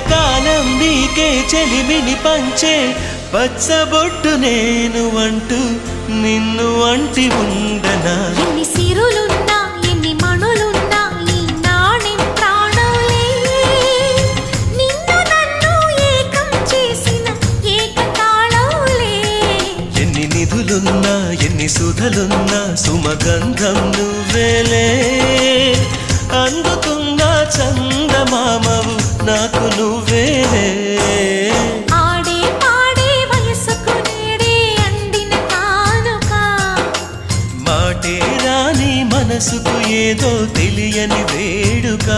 కలకాలం నీకే చెలిమిని పంచే పచ్చబొట్టు నేను అంటూ నిన్ను అంటి ఉండనా. ఎన్ని సిరులున్నా ఎన్ని మణులున్నా ఈ నాణెం ప్రాణంలే, నిన్ను నన్ను ఏకం చేసిన ఏకతాళంలే. ఎన్ని నిధులున్నా ఎన్ని సుధలున్నా సుమగంధం నువ్వేలే. అందుకున్న చందమామవు నాకు నువ్వేలే. ఆడే పాడే వయసుకు నేడే అందిన కానుక, మాటే రాని మనసుకు ఏదో తెలియని వేడుక.